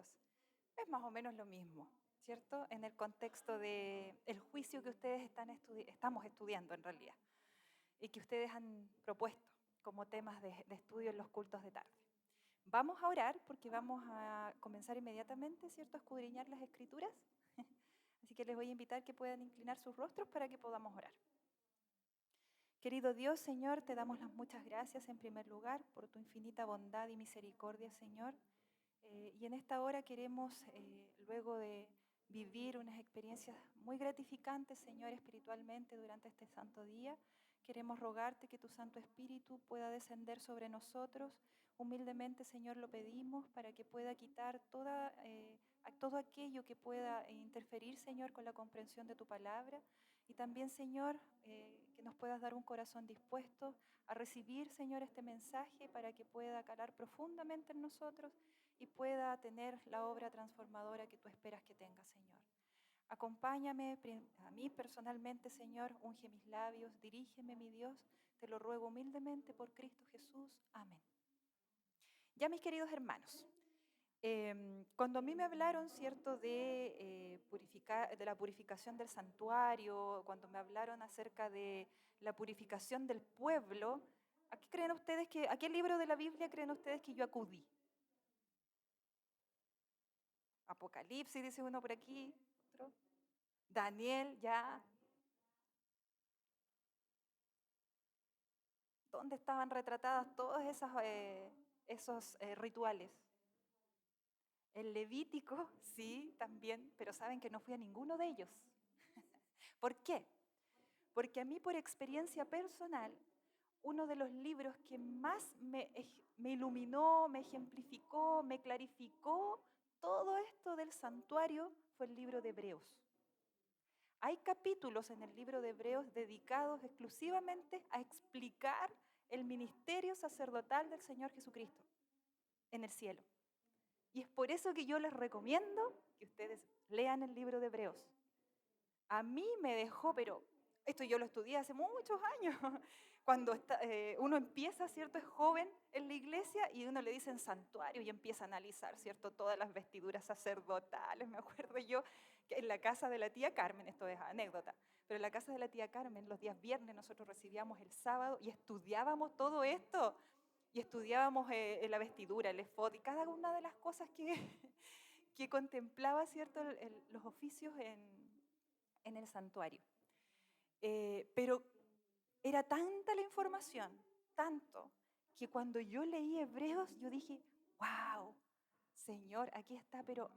rostros. Es más o menos lo mismo, ¿cierto? En el contexto del juicio que ustedes estamos estudiando en realidad y que ustedes han propuesto como temas de estudio en los cultos de tarde. Vamos a orar porque vamos a comenzar inmediatamente, ¿cierto?, a escudriñar las Escrituras. Así que les voy a invitar que puedan inclinar sus rostros para que podamos orar. Querido Dios, Señor, te damos las muchas gracias en primer lugar por tu infinita bondad y misericordia, Señor. Y en esta hora queremos, luego de vivir unas experiencias muy gratificantes, Señor, espiritualmente durante este santo día, queremos rogarte que tu Santo Espíritu pueda descender sobre nosotros. Humildemente, Señor, lo pedimos para que pueda quitar todo aquello que pueda interferir, Señor, con la comprensión de tu palabra. Y también, Señor, que nos puedas dar un corazón dispuesto a recibir, Señor, este mensaje para que pueda calar profundamente en nosotros y pueda tener la obra transformadora que tú esperas que tenga, Señor. Acompáñame a mí personalmente, Señor, unge mis labios, dirígeme, mi Dios, te lo ruego humildemente por Cristo Jesús. Amén. Ya, mis queridos hermanos, cuando a mí me hablaron, ¿cierto?, de la purificación del santuario, cuando me hablaron acerca de la purificación del pueblo, ¿a qué libro de la Biblia creen ustedes que yo acudí? Apocalipsis, dice uno por aquí, otro. Daniel, ya. ¿Dónde estaban retratadas todos esos rituales? El Levítico, sí, también, pero saben que no fui a ninguno de ellos. ¿Por qué? Porque a mí, por experiencia personal, uno de los libros que más me iluminó, me ejemplificó, me clarificó todo esto del santuario fue el libro de Hebreos. Hay capítulos en el libro de Hebreos dedicados exclusivamente a explicar el ministerio sacerdotal del Señor Jesucristo en el cielo. Y es por eso que yo les recomiendo que ustedes lean el libro de Hebreos. A mí me dejó, pero esto yo lo estudié hace muchos años, cuando uno empieza, ¿cierto? Es joven en la iglesia y uno le dicen santuario y empieza a analizar, ¿cierto? Todas las vestiduras sacerdotales. Me acuerdo yo que en la casa de la tía Carmen, esto es anécdota, pero en la casa de la tía Carmen los días viernes nosotros recibíamos el sábado y estudiábamos todo esto. Y estudiábamos la vestidura, el efod y cada una de las cosas que contemplaba, ¿cierto? Los oficios en el santuario. Pero era tanta la información, tanto, que cuando yo leí Hebreos, yo dije, wow, Señor, aquí está, pero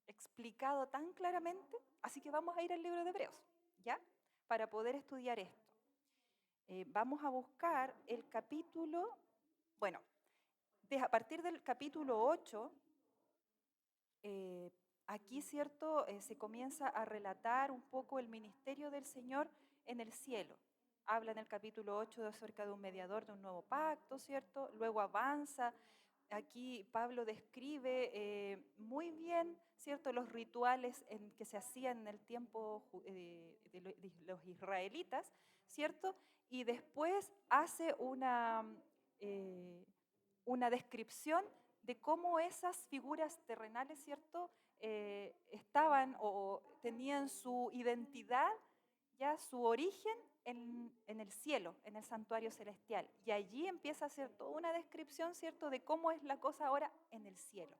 explicado tan claramente, así que vamos a ir al libro de Hebreos, ¿ya? Para poder estudiar esto. Vamos a buscar el capítulo, bueno, a partir del capítulo 8, aquí, ¿cierto?, se comienza a relatar un poco el ministerio del Señor en el cielo. Habla en el capítulo 8 acerca de un mediador de un nuevo pacto, ¿cierto? Luego avanza. Aquí Pablo describe muy bien, ¿cierto?, los rituales que se hacían en el tiempo de los israelitas, ¿cierto? Y después hace una descripción de cómo esas figuras terrenales, ¿cierto?, estaban o tenían su identidad, ya su origen en el cielo, en el santuario celestial. Y allí empieza a hacer toda una descripción, ¿cierto?, de cómo es la cosa ahora en el cielo.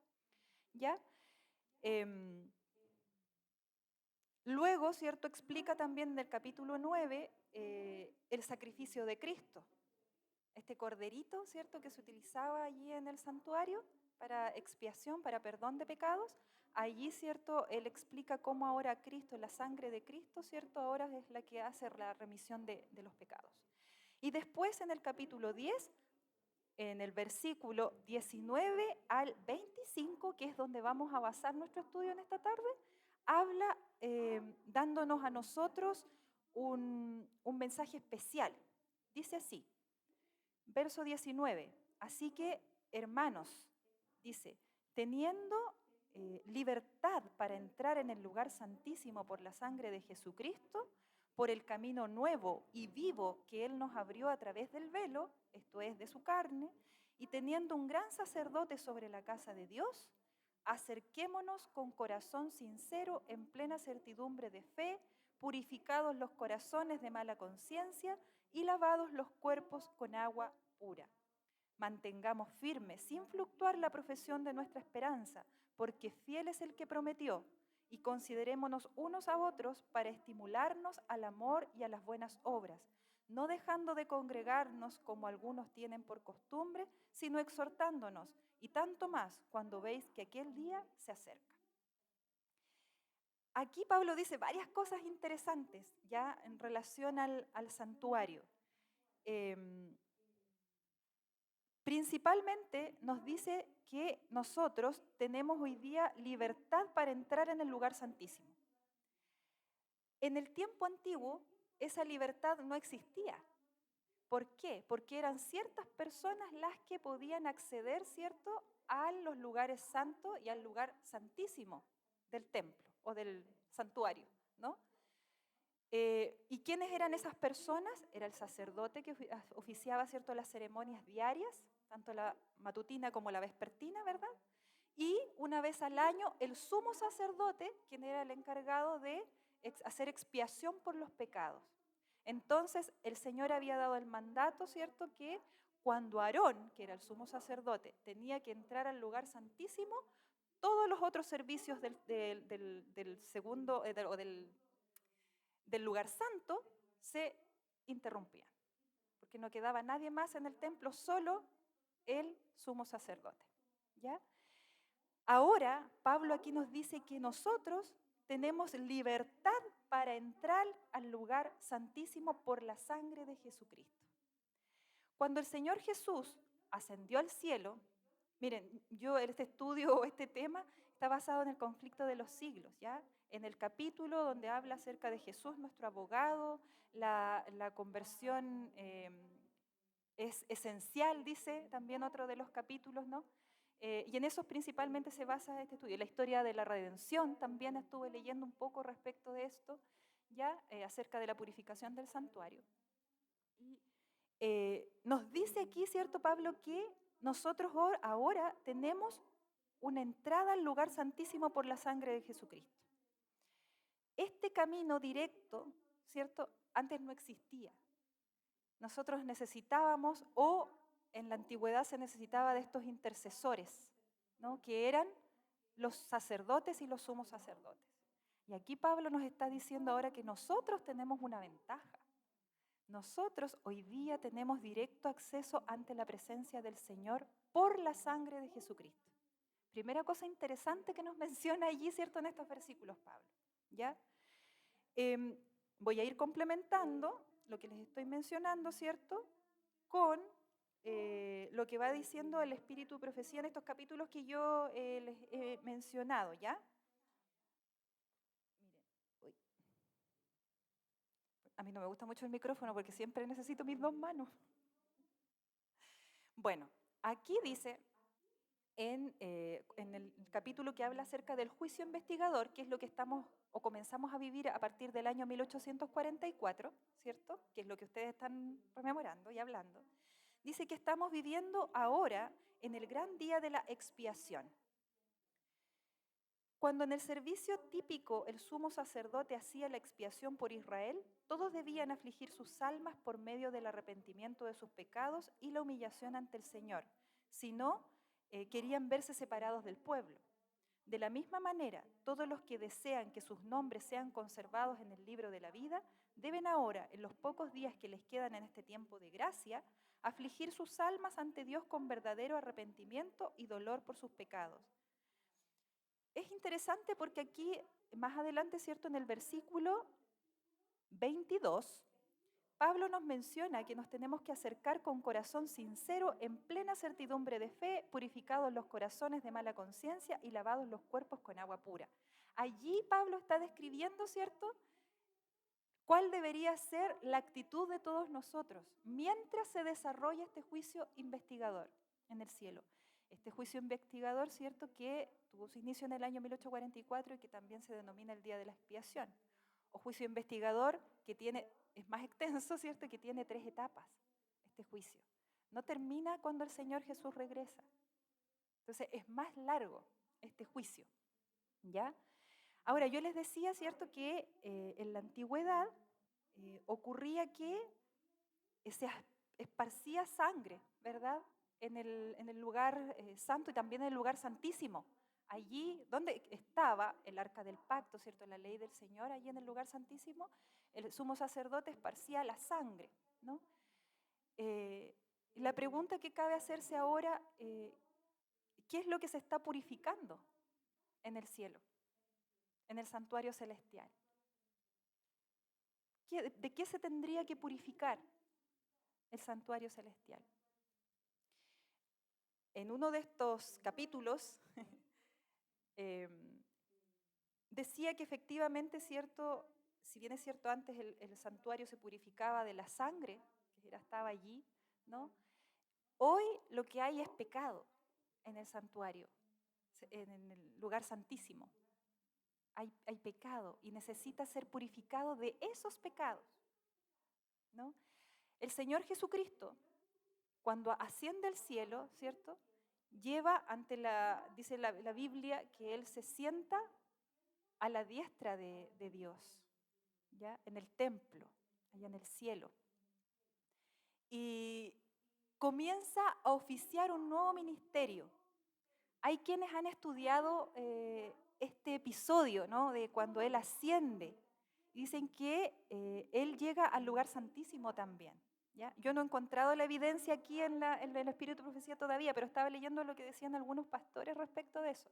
¿Ya? Luego, ¿cierto?, explica también en el capítulo 9 el sacrificio de Cristo. Este corderito, ¿cierto?, que se utilizaba allí en el santuario para expiación, para perdón de pecados. Allí, ¿cierto?, él explica cómo ahora Cristo, la sangre de Cristo, ¿cierto?, ahora es la que hace la remisión de los pecados. Y después en el capítulo 10, en el versículo 19 al 25, que es donde vamos a basar nuestro estudio en esta tarde, habla dándonos a nosotros un mensaje especial. Dice así, verso 19, así que, hermanos, dice, teniendo libertad para entrar en el lugar santísimo por la sangre de Jesucristo, por el camino nuevo y vivo que Él nos abrió a través del velo, esto es, de su carne, y teniendo un gran sacerdote sobre la casa de Dios, Acerquémonos con corazón sincero, en plena certidumbre de fe, purificados los corazones de mala conciencia y lavados los cuerpos con agua pura. Mantengamos firme, sin fluctuar, la profesión de nuestra esperanza, porque fiel es el que prometió, y considerémonos unos a otros para estimularnos al amor y a las buenas obras, no dejando de congregarnos como algunos tienen por costumbre, sino exhortándonos, y tanto más cuando veis que aquel día se acerca. Aquí Pablo dice varias cosas interesantes ya en relación al santuario. Principalmente nos dice que nosotros tenemos hoy día libertad para entrar en el lugar santísimo. En el tiempo antiguo esa libertad no existía. ¿Por qué? Porque eran ciertas personas las que podían acceder, ¿cierto?, a los lugares santos y al lugar santísimo del templo o del santuario, ¿no? ¿Y quiénes eran esas personas? Era el sacerdote que oficiaba, ¿cierto?, las ceremonias diarias, tanto la matutina como la vespertina, ¿verdad? Y una vez al año el sumo sacerdote, quien era el encargado de hacer expiación por los pecados. Entonces el Señor había dado el mandato, ¿cierto?, que cuando Aarón, que era el sumo sacerdote, tenía que entrar al lugar santísimo, todos los otros servicios del segundo o del lugar santo se interrumpían, porque no quedaba nadie más en el templo, solo el sumo sacerdote. ¿Ya? Ahora, Pablo aquí nos dice que nosotros tenemos libertad para entrar al lugar santísimo por la sangre de Jesucristo. Cuando el Señor Jesús ascendió al cielo, miren, este estudio o este tema está basado en el conflicto de los siglos, ¿ya? En el capítulo donde habla acerca de Jesús, nuestro abogado, la conversión es esencial, dice también otro de los capítulos, ¿no? Y en eso principalmente se basa este estudio. La historia de la redención también estuve leyendo un poco respecto de esto, ya acerca de la purificación del santuario. Y nos dice aquí, ¿cierto, Pablo, que nosotros ahora tenemos una entrada al lugar santísimo por la sangre de Jesucristo? Este camino directo, ¿cierto?, antes no existía. Nosotros necesitábamos, o en la antigüedad se necesitaba de estos intercesores, ¿no?, que eran los sacerdotes y los sumos sacerdotes. Y aquí Pablo nos está diciendo ahora que nosotros tenemos una ventaja. Nosotros hoy día tenemos directo acceso ante la presencia del Señor por la sangre de Jesucristo. Primera cosa interesante que nos menciona allí, ¿cierto?, en estos versículos, Pablo. ¿Ya? Voy a ir complementando lo que les estoy mencionando, ¿cierto?, con lo que va diciendo el Espíritu y Profecía en estos capítulos que yo les he mencionado, ¿ya? Miren, uy. A mí no me gusta mucho el micrófono porque siempre necesito mis dos manos. Bueno, aquí dice en el capítulo que habla acerca del juicio investigador, que es lo que estamos o comenzamos a vivir a partir del año 1844, ¿cierto? Que es lo que ustedes están rememorando y hablando. Dice que estamos viviendo ahora en el gran día de la expiación. Cuando en el servicio típico el sumo sacerdote hacía la expiación por Israel, todos debían afligir sus almas por medio del arrepentimiento de sus pecados y la humillación ante el Señor. Si no, querían verse separados del pueblo. De la misma manera, todos los que desean que sus nombres sean conservados en el libro de la vida, deben ahora, en los pocos días que les quedan en este tiempo de gracia, afligir sus almas ante Dios con verdadero arrepentimiento y dolor por sus pecados. Es interesante porque aquí, más adelante, ¿cierto?, en el versículo 22, Pablo nos menciona que nos tenemos que acercar con corazón sincero, en plena certidumbre de fe, purificados los corazones de mala conciencia y lavados los cuerpos con agua pura. Allí Pablo está describiendo, ¿cierto?, cuál debería ser la actitud de todos nosotros mientras se desarrolla este juicio investigador en el cielo. Este juicio investigador, ¿cierto?, que tuvo su inicio en el año 1844 y que también se denomina el Día de la Expiación. O juicio investigador que es más extenso, ¿cierto?, que tiene 3 etapas, este juicio. No termina cuando el Señor Jesús regresa. Entonces es más largo. este juicio, ¿ya? Ahora, yo les decía, ¿cierto?, que en la antigüedad ocurría que se esparcía sangre, ¿verdad?, en el lugar santo y también en el lugar santísimo. Allí donde estaba el arca del pacto, ¿cierto?, la ley del Señor, allí en el lugar santísimo, el sumo sacerdote esparcía la sangre, ¿no? La pregunta que cabe hacerse ahora, ¿qué es lo que se está purificando en el cielo, en el santuario celestial? ¿De qué se tendría que purificar el santuario celestial? En uno de estos capítulos decía que efectivamente, cierto, si bien es cierto, antes el santuario se purificaba de la sangre que estaba allí, ¿no? Hoy lo que hay es pecado en el santuario, en el lugar santísimo. Hay pecado y necesita ser purificado de esos pecados, ¿no? El Señor Jesucristo, cuando asciende al cielo, ¿cierto?, lleva ante dice la Biblia, que Él se sienta a la diestra de Dios, ¿ya?, en el templo, allá en el cielo. Y comienza a oficiar un nuevo ministerio. Hay quienes han estudiado este episodio, ¿no?, de cuando Él asciende. Dicen que Él llega al lugar santísimo también, ¿ya? Yo no he encontrado la evidencia aquí en el Espíritu de Profecía todavía, pero estaba leyendo lo que decían algunos pastores respecto de eso.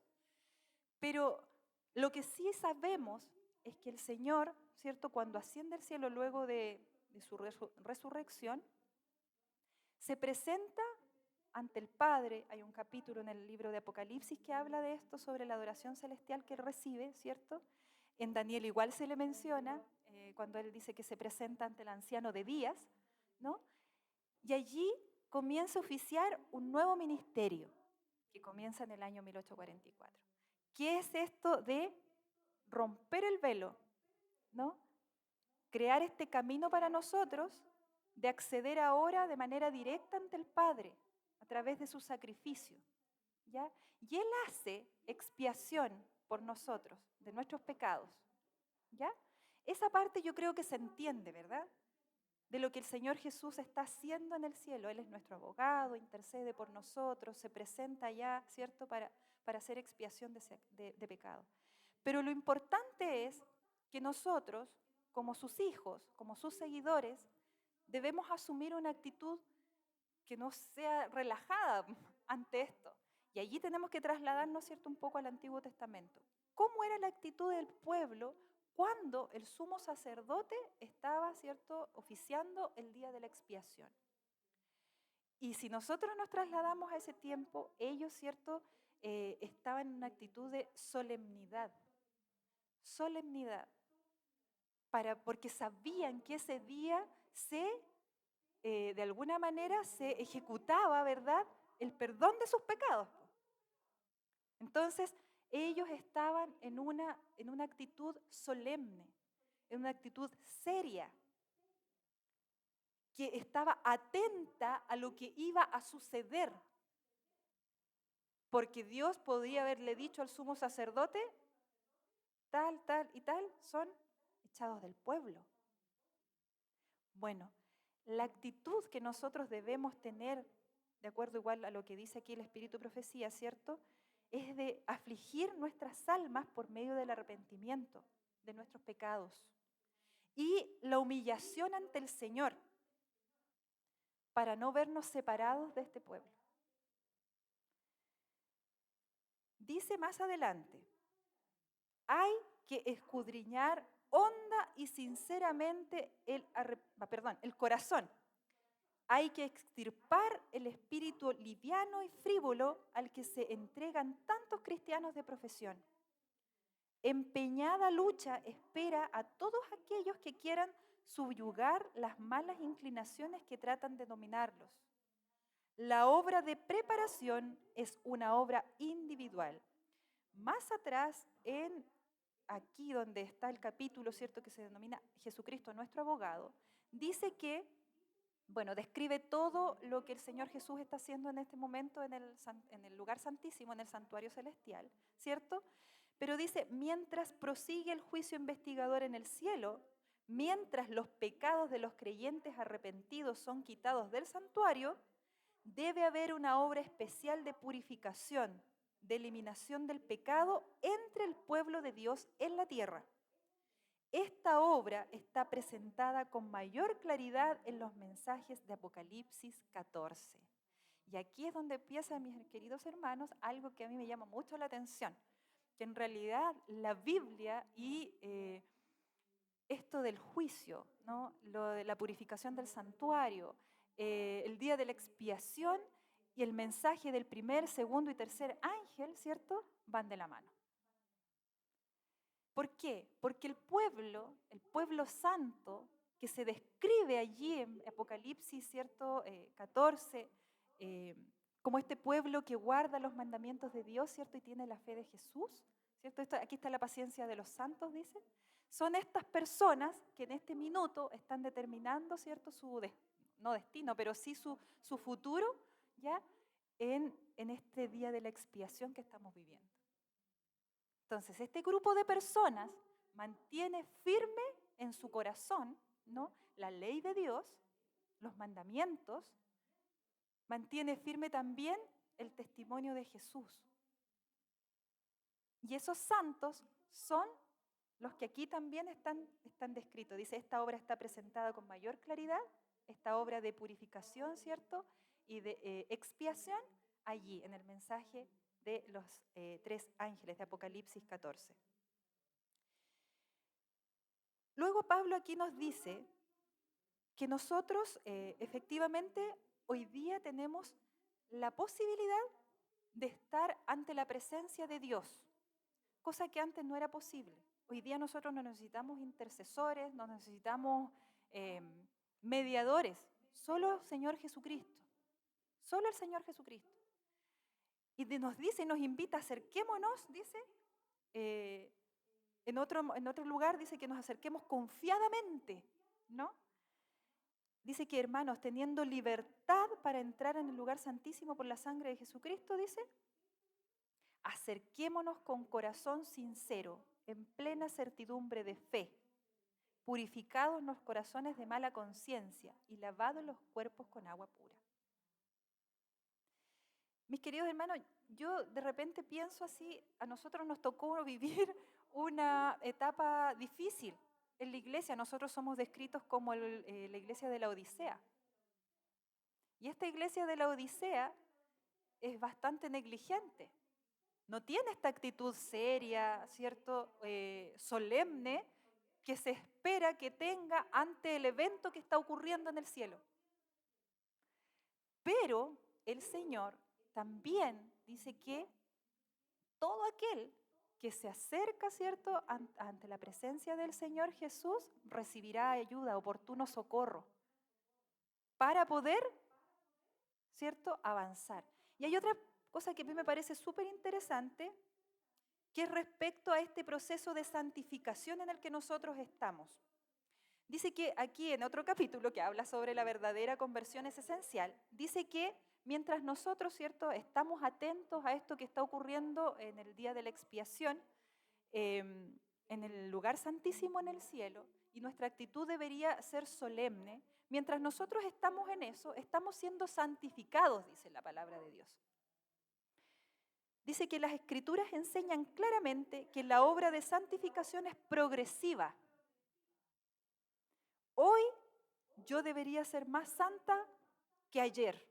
Pero lo que sí sabemos es que el Señor, ¿cierto?, cuando asciende al cielo luego de su resurrección, se presenta ante el Padre. Hay un capítulo en el libro de Apocalipsis que habla de esto, sobre la adoración celestial que Él recibe, ¿cierto? En Daniel igual se le menciona, cuando Él dice que se presenta ante el anciano de días, ¿no? Y allí comienza a oficiar un nuevo ministerio, que comienza en el año 1844. ¿Qué es esto de romper el velo, ¿no? Crear este camino para nosotros de acceder ahora de manera directa ante el Padre a través de su sacrificio, ¿ya? Y Él hace expiación por nosotros de nuestros pecados, ¿ya? Esa parte yo creo que se entiende, ¿verdad?, de lo que el Señor Jesús está haciendo en el cielo. Él es nuestro abogado, intercede por nosotros, se presenta allá, ¿cierto?, para hacer expiación de pecado. Pero lo importante es que nosotros, como sus hijos, como sus seguidores, debemos asumir una actitud que no sea relajada ante esto. Y allí tenemos que trasladarnos, ¿cierto?, un poco al Antiguo Testamento. ¿Cómo era la actitud del pueblo cuando el sumo sacerdote estaba, ¿cierto?, oficiando el día de la expiación? Y si nosotros nos trasladamos a ese tiempo, ellos, ¿cierto?, estaban en una actitud de solemnidad. Solemnidad. Porque sabían que ese día de alguna manera se ejecutaba, ¿verdad?, el perdón de sus pecados. Entonces, ellos estaban en una actitud solemne, en una actitud seria, que estaba atenta a lo que iba a suceder. Porque Dios podía haberle dicho al sumo sacerdote, tal, tal y tal, son echados del pueblo. Bueno, la actitud que nosotros debemos tener, de acuerdo igual a lo que dice aquí el Espíritu de Profecía, ¿cierto?, es de afligir nuestras almas por medio del arrepentimiento de nuestros pecados y la humillación ante el Señor para no vernos separados de este pueblo. Dice más adelante, hay que escudriñar honda y sinceramente el corazón. Hay que extirpar el espíritu liviano y frívolo al que se entregan tantos cristianos de profesión. Empeñada lucha espera a todos aquellos que quieran subyugar las malas inclinaciones que tratan de dominarlos. La obra de preparación es una obra individual. Más atrás, aquí donde está el capítulo, ¿cierto?, que se denomina Jesucristo nuestro abogado, dice que Bueno, describe todo lo que el Señor Jesús está haciendo en este momento en el lugar santísimo, en el santuario celestial, ¿cierto? Pero dice, mientras prosigue el juicio investigador en el cielo, mientras los pecados de los creyentes arrepentidos son quitados del santuario, debe haber una obra especial de purificación, de eliminación del pecado entre el pueblo de Dios en la tierra. Esta obra está presentada con mayor claridad en los mensajes de Apocalipsis 14. Y aquí es donde empieza, mis queridos hermanos, algo que a mí me llama mucho la atención, que en realidad la Biblia y esto del juicio, ¿no? Lo de la purificación del santuario, el día de la expiación y el mensaje del primer, segundo y tercer ángel, ¿cierto?, van de la mano. ¿Por qué? Porque el pueblo santo, que se describe allí en Apocalipsis, ¿cierto? 14, como este pueblo que guarda los mandamientos de Dios, ¿cierto? Y tiene la fe de Jesús, ¿cierto? Aquí está la paciencia de los santos, dice. Son estas personas que en este minuto están determinando, ¿cierto? No destino, pero sí su futuro, ¿ya? En este día de la expiación que estamos viviendo. Entonces, este grupo de personas mantiene firme en su corazón, ¿no?, la ley de Dios, los mandamientos, mantiene firme también el testimonio de Jesús. Y esos santos son los que aquí también están descritos. Dice, esta obra está presentada con mayor claridad, esta obra de purificación, ¿cierto?, y de expiación, allí en el mensaje de los 3 ángeles de Apocalipsis 14. Luego Pablo aquí nos dice que nosotros efectivamente hoy día tenemos la posibilidad de estar ante la presencia de Dios, cosa que antes no era posible. Hoy día nosotros no necesitamos intercesores, no necesitamos mediadores, solo el Señor Jesucristo, solo el Señor Jesucristo. Y nos dice, nos invita, acerquémonos, dice, en otro lugar dice que nos acerquemos confiadamente, ¿no? Dice que, hermanos, teniendo libertad para entrar en el lugar santísimo por la sangre de Jesucristo, dice, acerquémonos con corazón sincero, en plena certidumbre de fe, purificados los corazones de mala conciencia y lavados los cuerpos con agua pura. Mis queridos hermanos, yo de repente pienso así, a nosotros nos tocó vivir una etapa difícil en la iglesia. Nosotros somos descritos como la iglesia de la Odisea. Y esta iglesia de la Odisea es bastante negligente. No tiene esta actitud seria, ¿cierto?, solemne, que se espera que tenga ante el evento que está ocurriendo en el cielo. Pero el Señor también dice que todo aquel que se acerca, ¿cierto?, ante la presencia del Señor Jesús, recibirá ayuda, oportuno socorro, para poder, ¿cierto?, avanzar. Y hay otra cosa que a mí me parece súper interesante, que es respecto a este proceso de santificación en el que nosotros estamos. Dice que aquí en otro capítulo que habla sobre la verdadera conversión es esencial, dice que mientras nosotros, ¿cierto?, estamos atentos a esto que está ocurriendo en el día de la expiación, en el lugar santísimo en el cielo, y nuestra actitud debería ser solemne, mientras nosotros estamos en eso, estamos siendo santificados, dice la palabra de Dios. Dice que las Escrituras enseñan claramente que la obra de santificación es progresiva. Hoy yo debería ser más santa que ayer.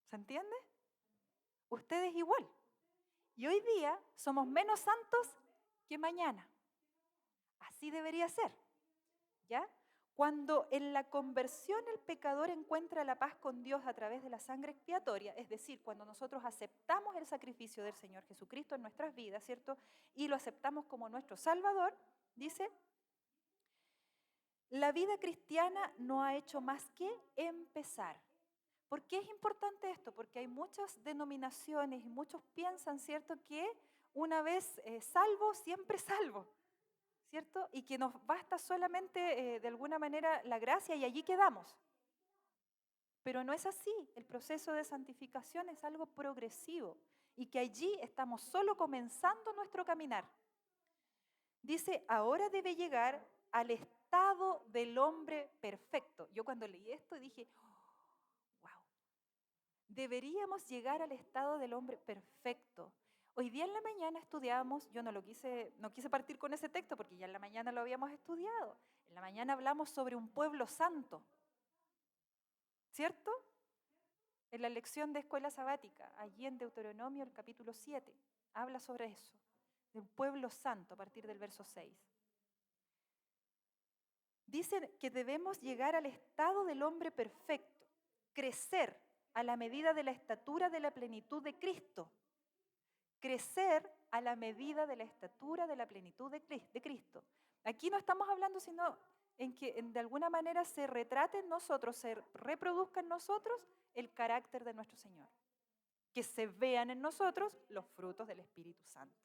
¿Se entiende? Ustedes igual. Y hoy día somos menos santos que mañana. Así debería ser. ¿Ya? Cuando en la conversión el pecador encuentra la paz con Dios a través de la sangre expiatoria, es decir, cuando nosotros aceptamos el sacrificio del Señor Jesucristo en nuestras vidas, ¿cierto?, y lo aceptamos como nuestro Salvador, dice, la vida cristiana no ha hecho más que empezar. ¿Por qué es importante esto? Porque hay muchas denominaciones y muchos piensan, ¿cierto?, que una vez salvo, siempre salvo, ¿cierto? Y que nos basta solamente de alguna manera la gracia y allí quedamos. Pero no es así. El proceso de santificación es algo progresivo y que allí estamos solo comenzando nuestro caminar. Dice, ahora debe llegar al estado del hombre perfecto. Yo cuando leí esto dije, wow, deberíamos llegar al estado del hombre perfecto. Hoy día en la mañana estudiamos, yo no quise partir con ese texto porque ya en la mañana lo habíamos estudiado. En la mañana hablamos sobre un pueblo santo, ¿cierto? En la lección de escuela sabática, allí en Deuteronomio, el capítulo 7, habla sobre eso, de un pueblo santo a partir del verso 6. Dice que debemos llegar al estado del hombre perfecto, crecer a la medida de la estatura de la plenitud de Cristo. Crecer a la medida de la estatura de la plenitud de Cristo. Aquí no estamos hablando sino en que de alguna manera se retrate en nosotros, se reproduzca en nosotros el carácter de nuestro Señor. Que se vean en nosotros los frutos del Espíritu Santo.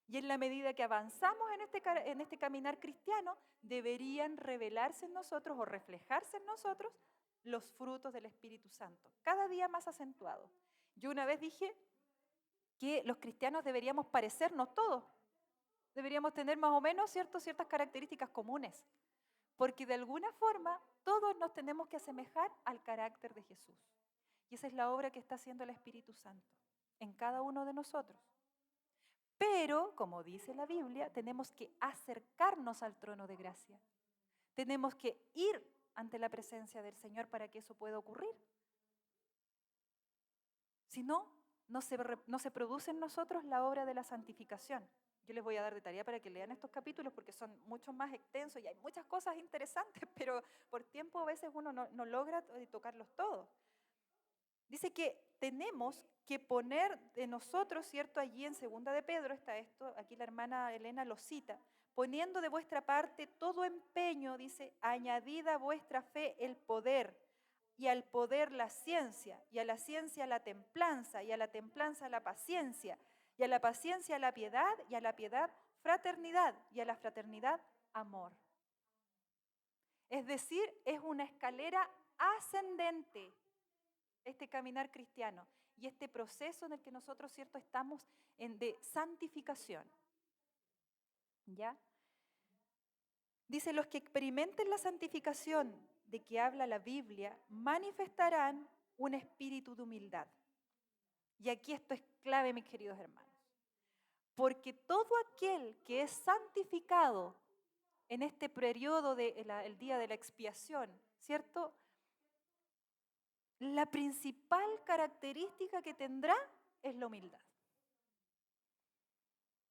Y en la medida que avanzamos en este caminar cristiano, deberían revelarse en nosotros o reflejarse en nosotros los frutos del Espíritu Santo, cada día más acentuados. Yo una vez dije que los cristianos deberíamos parecernos todos, deberíamos tener más o menos ciertas características comunes, porque de alguna forma todos nos tenemos que asemejar al carácter de Jesús. Y esa es la obra que está haciendo el Espíritu Santo en cada uno de nosotros. Pero, como dice la Biblia, tenemos que acercarnos al trono de gracia. Tenemos que ir ante la presencia del Señor para que eso pueda ocurrir. Si no, no se produce en nosotros la obra de la santificación. Yo les voy a dar de tarea para que lean estos capítulos porque son mucho más extensos y hay muchas cosas interesantes, pero por tiempo a veces uno no logra tocarlos todos. Dice que tenemos que poner de nosotros, ¿cierto? Allí en 2 de Pedro está esto, aquí la hermana Elena lo cita, poniendo de vuestra parte todo empeño, dice, añadid a vuestra fe el poder, y al poder la ciencia, y a la ciencia la templanza, y a la templanza la paciencia, y a la paciencia la piedad, y a la piedad fraternidad, y a la fraternidad amor. Es decir, es una escalera ascendente este caminar cristiano y este proceso en el que nosotros, ¿cierto?, estamos de santificación. ¿Ya? Dice, los que experimenten la santificación de que habla la Biblia manifestarán un espíritu de humildad. Y aquí esto es clave, mis queridos hermanos. Porque todo aquel que es santificado en este periodo del día de la expiación, ¿cierto?, la principal característica que tendrá es la humildad.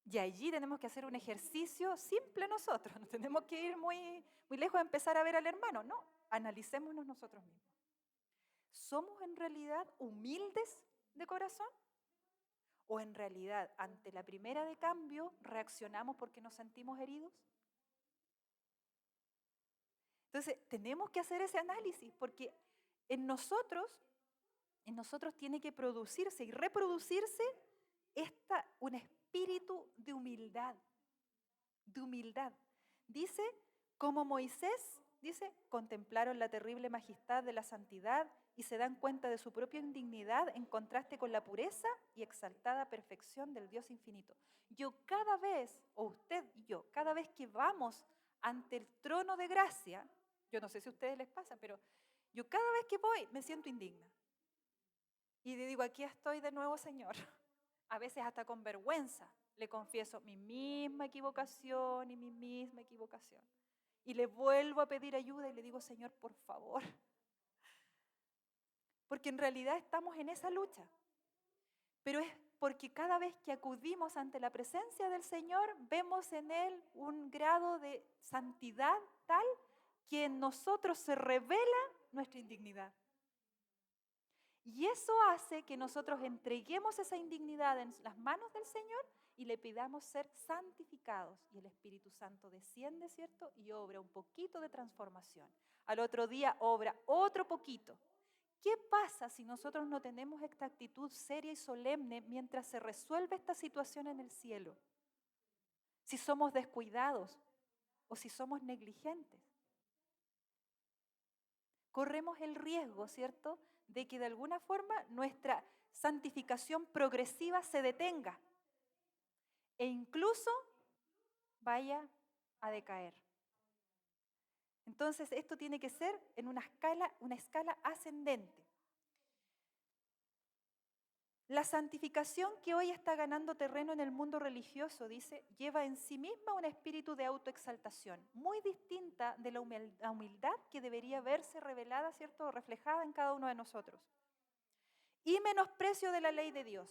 Y allí tenemos que hacer un ejercicio simple nosotros, no tenemos que ir muy lejos de empezar a ver al hermano, no, analicémonos nosotros mismos. ¿Somos en realidad humildes de corazón? ¿O en realidad ante la primera de cambio reaccionamos porque nos sentimos heridos? Entonces tenemos que hacer ese análisis porque en nosotros tiene que producirse y reproducirse un espíritu de humildad. Dice, como Moisés, dice, contemplaron la terrible majestad de la santidad y se dan cuenta de su propia indignidad en contraste con la pureza y exaltada perfección del Dios infinito. Yo cada vez, o usted y yo, cada vez que vamos ante el trono de gracia, yo no sé si a ustedes les pasa, pero yo cada vez que voy me siento indigna. Y le digo, aquí estoy de nuevo, Señor. A veces hasta con vergüenza le confieso mi misma equivocación y mi misma equivocación. Y le vuelvo a pedir ayuda y le digo, Señor, por favor. Porque en realidad estamos en esa lucha. Pero es porque cada vez que acudimos ante la presencia del Señor, vemos en Él un grado de santidad tal que en nosotros se revela nuestra indignidad. Y eso hace que nosotros entreguemos esa indignidad en las manos del Señor y le pidamos ser santificados. Y el Espíritu Santo desciende, ¿cierto? Y obra un poquito de transformación. Al otro día obra otro poquito. ¿Qué pasa si nosotros no tenemos esta actitud seria y solemne mientras se resuelve esta situación en el cielo? Si somos descuidados o si somos negligentes. corremos el riesgo, ¿cierto?, de que de alguna forma nuestra santificación progresiva se detenga e incluso vaya a decaer. Entonces, esto tiene que ser en una escala ascendente. La santificación que hoy está ganando terreno en el mundo religioso, dice, lleva en sí misma un espíritu de autoexaltación, muy distinta de la humildad que debería verse revelada, ¿cierto?, o reflejada en cada uno de nosotros. Y menosprecio de la ley de Dios,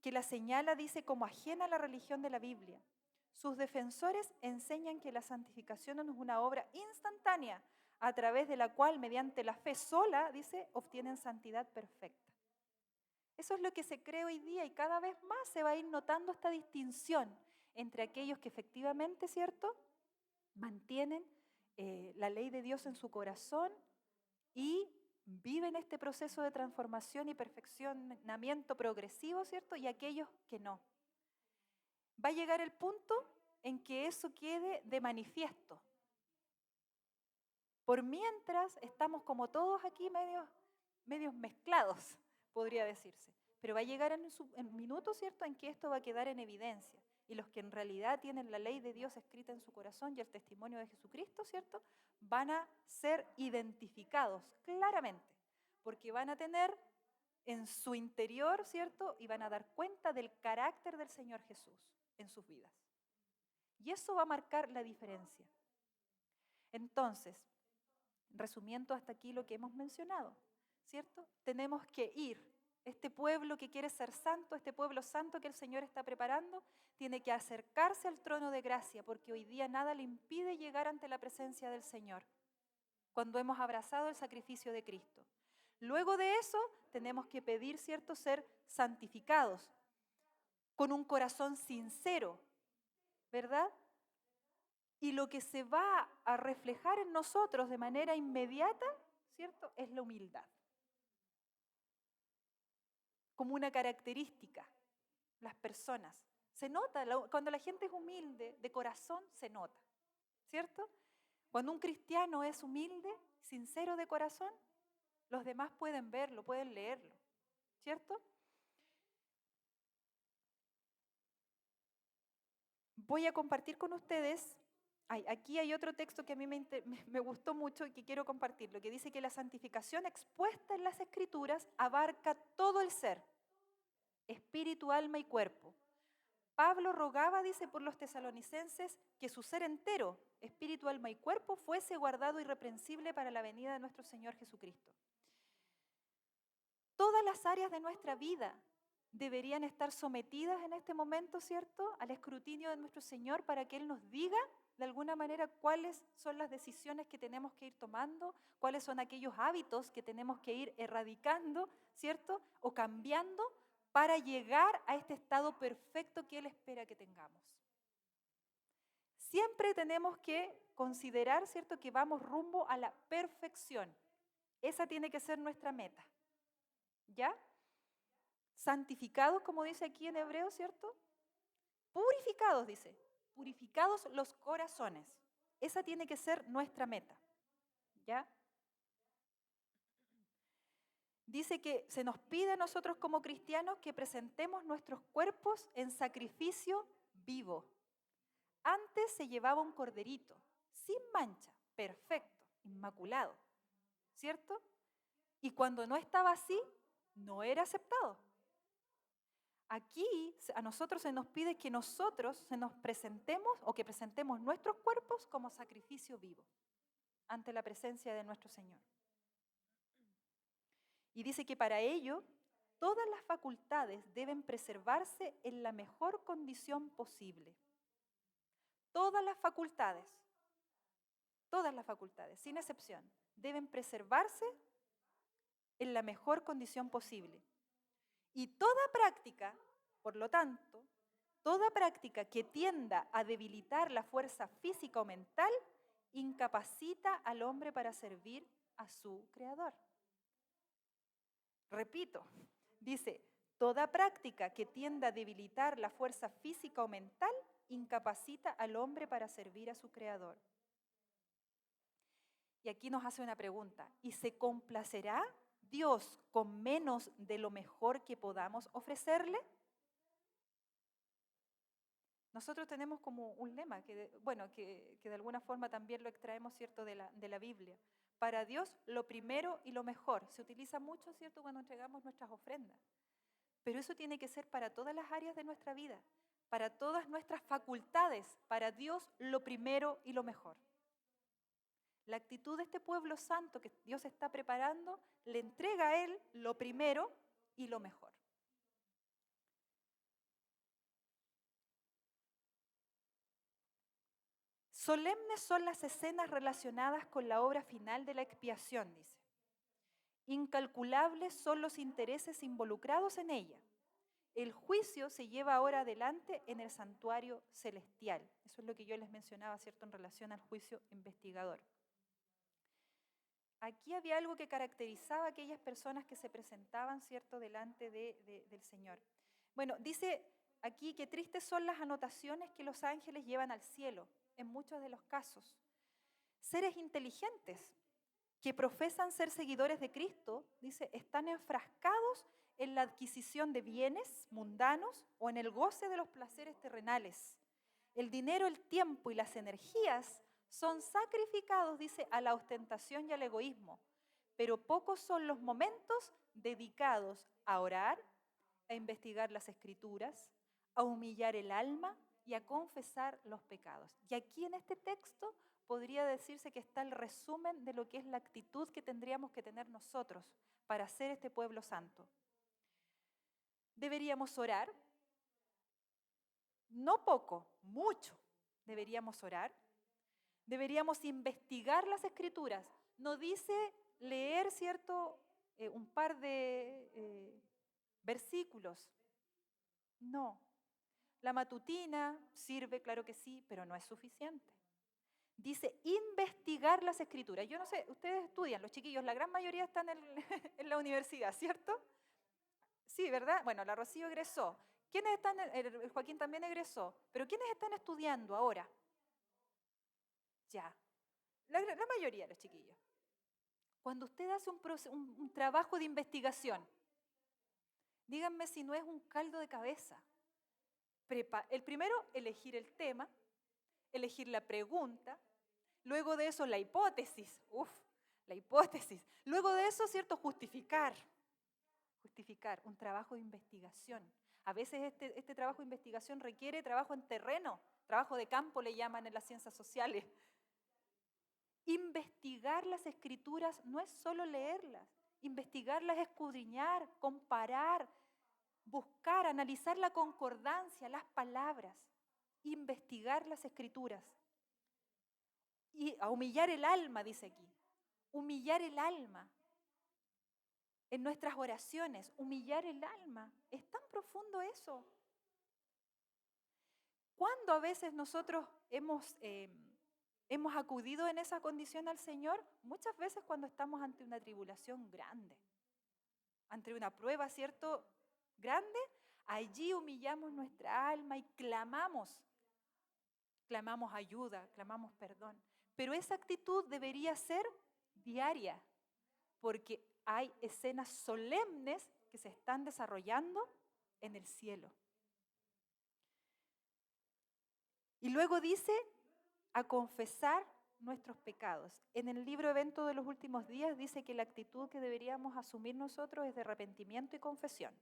que la señala, dice, como ajena a la religión de la Biblia. Sus defensores enseñan que la santificación no es una obra instantánea, a través de la cual, mediante la fe sola, dice, obtienen santidad perfecta. Eso es lo que se cree hoy día y cada vez más se va a ir notando esta distinción entre aquellos que efectivamente, ¿cierto?, mantienen la ley de Dios en su corazón y viven este proceso de transformación y perfeccionamiento progresivo, ¿cierto?, y aquellos que no. Va a llegar el punto en que eso quede de manifiesto. Por mientras estamos como todos aquí medios mezclados, podría decirse. Pero va a llegar en minuto, ¿cierto?, en que esto va a quedar en evidencia. Y los que en realidad tienen la ley de Dios escrita en su corazón y el testimonio de Jesucristo, ¿cierto?, van a ser identificados claramente, porque van a tener en su interior, ¿cierto?, y van a dar cuenta del carácter del Señor Jesús en sus vidas. Y eso va a marcar la diferencia. Entonces, resumiendo hasta aquí lo que hemos mencionado, ¿cierto? Tenemos que ir. Este pueblo que quiere ser santo, este pueblo santo que el Señor está preparando, tiene que acercarse al trono de gracia, porque hoy día nada le impide llegar ante la presencia del Señor, cuando hemos abrazado el sacrificio de Cristo. Luego de eso, tenemos que pedir, ¿cierto?, ser santificados, con un corazón sincero, ¿verdad? Y lo que se va a reflejar en nosotros de manera inmediata, ¿cierto?, es la humildad. Como una característica, las personas. Se nota, cuando la gente es humilde, de corazón, se nota, ¿cierto? Cuando un cristiano es humilde, sincero de corazón, los demás pueden verlo, pueden leerlo, ¿cierto? Voy a compartir con ustedes, aquí hay otro texto que a mí me gustó mucho y que quiero compartirlo, que dice que la santificación expuesta en las Escrituras abarca todo el ser, espíritu, alma y cuerpo. Pablo rogaba, dice, por los tesalonicenses, que su ser entero, espíritu, alma y cuerpo, fuese guardado irreprensible para la venida de nuestro Señor Jesucristo. Todas las áreas de nuestra vida deberían estar sometidas en este momento, ¿cierto?, al escrutinio de nuestro Señor para que Él nos diga de alguna manera cuáles son las decisiones que tenemos que ir tomando, cuáles son aquellos hábitos que tenemos que ir erradicando, ¿cierto?, o cambiando para llegar a este estado perfecto que Él espera que tengamos. Siempre tenemos que considerar, ¿cierto?, que vamos rumbo a la perfección. Esa tiene que ser nuestra meta. ¿Ya? Santificados, como dice aquí en Hebreo, ¿cierto? Purificados, dice. Purificados los corazones. Esa tiene que ser nuestra meta. ¿Ya? Dice que se nos pide a nosotros como cristianos que presentemos nuestros cuerpos en sacrificio vivo. Antes se llevaba un corderito, sin mancha, perfecto, inmaculado, ¿cierto? Y cuando no estaba así, no era aceptado. Aquí a nosotros se nos pide que nosotros se nos presentemos o que presentemos nuestros cuerpos como sacrificio vivo ante la presencia de nuestro Señor. Y dice que para ello todas las facultades deben preservarse en la mejor condición posible. Todas las facultades, sin excepción, deben preservarse en la mejor condición posible. Y toda práctica, por lo tanto, toda práctica que tienda a debilitar la fuerza física o mental, incapacita al hombre para servir a su Creador. Repito, dice, toda práctica que tienda a debilitar la fuerza física o mental, incapacita al hombre para servir a su Creador. Y aquí nos hace una pregunta. ¿Y se complacerá Dios con menos de lo mejor que podamos ofrecerle? Nosotros tenemos como un lema, que de alguna forma también lo extraemos, ¿cierto?, de la Biblia. Para Dios, lo primero y lo mejor. Se utiliza mucho, ¿cierto?, cuando entregamos nuestras ofrendas. Pero eso tiene que ser para todas las áreas de nuestra vida, para todas nuestras facultades. Para Dios, lo primero y lo mejor. La actitud de este pueblo santo que Dios está preparando le entrega a Él lo primero y lo mejor. Solemnes son las escenas relacionadas con la obra final de la expiación, dice. Incalculables son los intereses involucrados en ella. El juicio se lleva ahora adelante en el santuario celestial. Eso es lo que yo les mencionaba, ¿cierto?, en relación al juicio investigador. Aquí había algo que caracterizaba a aquellas personas que se presentaban, ¿cierto?, delante del Señor. Bueno, dice aquí que tristes son las anotaciones que los ángeles llevan al cielo, en muchos de los casos. Seres inteligentes que profesan ser seguidores de Cristo, dice, están enfrascados en la adquisición de bienes mundanos o en el goce de los placeres terrenales. El dinero, el tiempo y las energías son sacrificados, dice, a la ostentación y al egoísmo, pero pocos son los momentos dedicados a orar, a investigar las Escrituras, a humillar el alma y a confesar los pecados. Y aquí en este texto podría decirse que está el resumen de lo que es la actitud que tendríamos que tener nosotros para ser este pueblo santo. Deberíamos orar, no poco, mucho deberíamos orar. Deberíamos investigar las Escrituras. No dice leer, ¿cierto?, un par de versículos. No. La matutina sirve, claro que sí, pero no es suficiente. Dice investigar las Escrituras. Yo no sé, ustedes estudian, los chiquillos, la gran mayoría están en la universidad, ¿cierto? Sí, ¿verdad? Bueno, la Rocío egresó. ¿Quiénes están? El Joaquín también egresó. ¿Pero quiénes están estudiando ahora? Ya. La mayoría de los chiquillos. Cuando usted hace un trabajo de investigación, díganme si no es un caldo de cabeza. El primero, elegir el tema, elegir la pregunta, luego de eso la hipótesis, la hipótesis. Luego de eso, ¿cierto?, justificar un trabajo de investigación. A veces este trabajo de investigación requiere trabajo en terreno, trabajo de campo le llaman en las ciencias sociales. Investigar las Escrituras no es solo leerlas, investigarlas es escudriñar, comparar, buscar, analizar la concordancia, las palabras, investigar las Escrituras. Y a humillar el alma, dice aquí, humillar el alma. En nuestras oraciones, humillar el alma. Es tan profundo eso. ¿Cuándo a veces nosotros hemos acudido en esa condición al Señor? Muchas veces cuando estamos ante una tribulación grande, ante una prueba, ¿cierto?, grande, allí humillamos nuestra alma y clamamos ayuda, clamamos perdón. Pero esa actitud debería ser diaria, porque hay escenas solemnes que se están desarrollando en el cielo. Y luego dice, a confesar nuestros pecados. En el libro Evento de los Últimos Días dice que la actitud que deberíamos asumir nosotros es de arrepentimiento y confesión.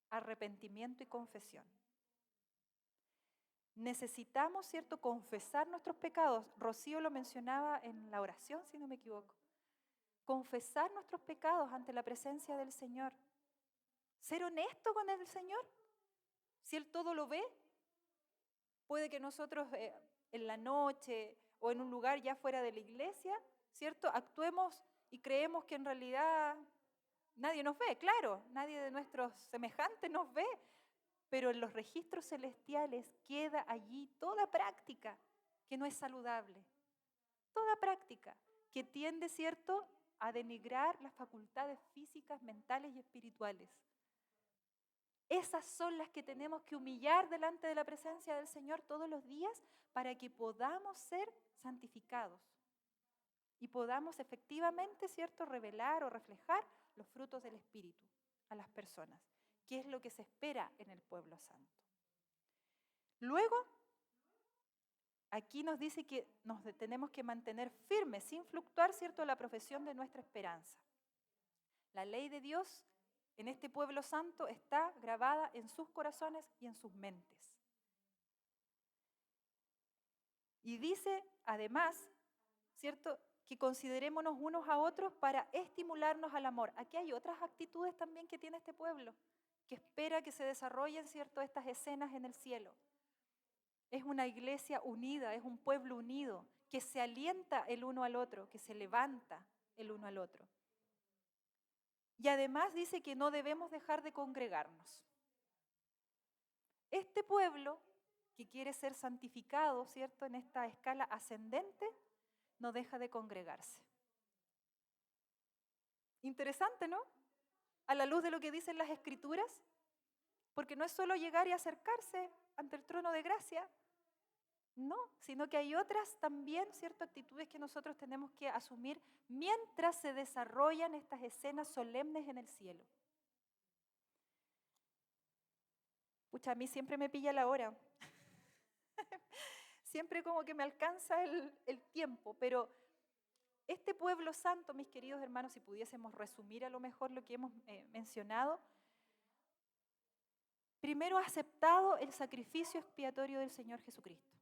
Arrepentimiento y confesión. Necesitamos, ¿cierto?, confesar nuestros pecados. Rocío lo mencionaba en la oración, si no me equivoco. Confesar nuestros pecados ante la presencia del Señor. Ser honesto con el Señor. Si Él todo lo ve, puede que nosotros en la noche o en un lugar ya fuera de la iglesia, ¿cierto?, actuemos y creemos que en realidad nadie nos ve, claro, nadie de nuestros semejantes nos ve, pero en los registros celestiales queda allí toda práctica que no es saludable, toda práctica que tiende, ¿cierto?, a denigrar las facultades físicas, mentales y espirituales. Esas son las que tenemos que humillar delante de la presencia del Señor todos los días para que podamos ser santificados. y podamos efectivamente, ¿cierto?, revelar o reflejar los frutos del Espíritu a las personas, que es lo que se espera en el pueblo santo. Luego, aquí nos dice que nos tenemos que mantener firmes, sin fluctuar, ¿cierto?, la profesión de nuestra esperanza. La ley de Dios en este pueblo santo está grabada en sus corazones y en sus mentes. Y dice, además, ¿cierto?, que considerémonos unos a otros para estimularnos al amor. Aquí hay otras actitudes también que tiene este pueblo, que espera que se desarrollen, ¿cierto?, estas escenas en el cielo. Es una iglesia unida, es un pueblo unido, que se alienta el uno al otro, que se levanta el uno al otro. Y además dice que no debemos dejar de congregarnos. Este pueblo que quiere ser santificado, ¿cierto?, en esta escala ascendente, no deja de congregarse. Interesante, ¿no? A la luz de lo que dicen las Escrituras, porque no es solo llegar y acercarse ante el trono de gracia, no, sino que hay otras también, ¿cierto?, actitudes que nosotros tenemos que asumir mientras se desarrollan estas escenas solemnes en el cielo. Pucha, a mí siempre me pilla la hora. Siempre como que me alcanza el tiempo, pero este pueblo santo, mis queridos hermanos, si pudiésemos resumir a lo mejor lo que hemos mencionado, primero ha aceptado el sacrificio expiatorio del Señor Jesucristo.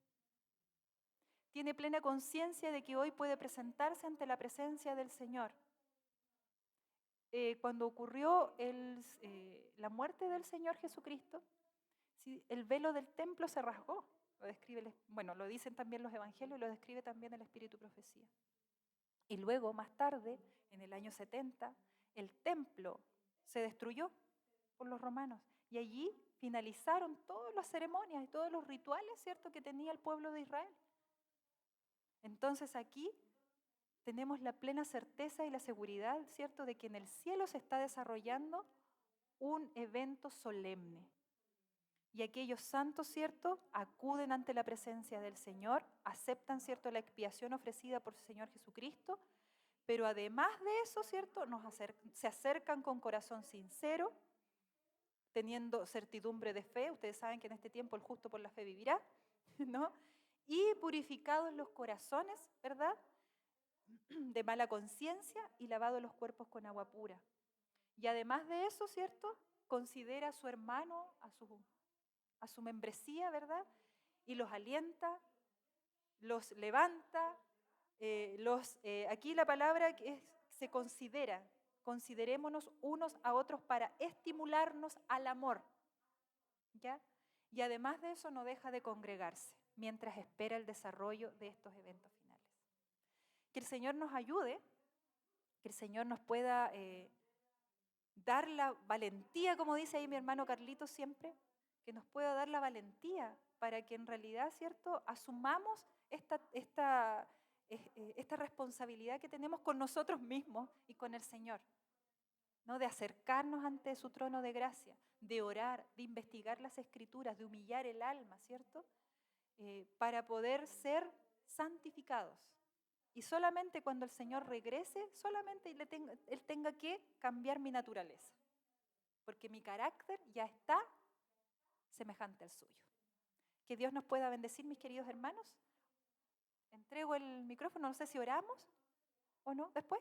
Tiene plena conciencia de que hoy puede presentarse ante la presencia del Señor. Cuando ocurrió la muerte del Señor Jesucristo, ¿sí?, el velo del templo se rasgó. Lo dicen también los evangelios y lo describe también el Espíritu Profecía. Y luego, más tarde, en el año 70, el templo se destruyó por los romanos. Y allí finalizaron todas las ceremonias y todos los rituales, ¿cierto?, que tenía el pueblo de Israel. Entonces aquí tenemos la plena certeza y la seguridad, ¿cierto?, de que en el cielo se está desarrollando un evento solemne. Y aquellos santos, ¿cierto?, acuden ante la presencia del Señor, aceptan, ¿cierto?, la expiación ofrecida por el Señor Jesucristo, pero además de eso, ¿cierto?, se acercan con corazón sincero, teniendo certidumbre de fe. Ustedes saben que en este tiempo el justo por la fe vivirá, ¿no? Y purificados los corazones, ¿verdad?, de mala conciencia y lavados los cuerpos con agua pura. Y además de eso, ¿cierto?, considera a su hermano, a su membresía, ¿verdad?, y los alienta, los levanta, aquí la palabra se considera, considerémonos unos a otros para estimularnos al amor, ¿ya? Y además de eso no deja de congregarse mientras espera el desarrollo de estos eventos finales. Que el Señor nos ayude, que el Señor nos pueda dar la valentía, como dice ahí mi hermano Carlitos siempre, que nos pueda dar la valentía para que en realidad, ¿cierto?, asumamos esta responsabilidad que tenemos con nosotros mismos y con el Señor, ¿no?, de acercarnos ante su trono de gracia, de orar, de investigar las Escrituras, de humillar el alma, ¿cierto?, para poder ser santificados. Y solamente cuando el Señor regrese, solamente Él tenga que cambiar mi naturaleza, porque mi carácter ya está semejante al suyo. Que Dios nos pueda bendecir, mis queridos hermanos. Entrego el micrófono, no sé si oramos o no, después.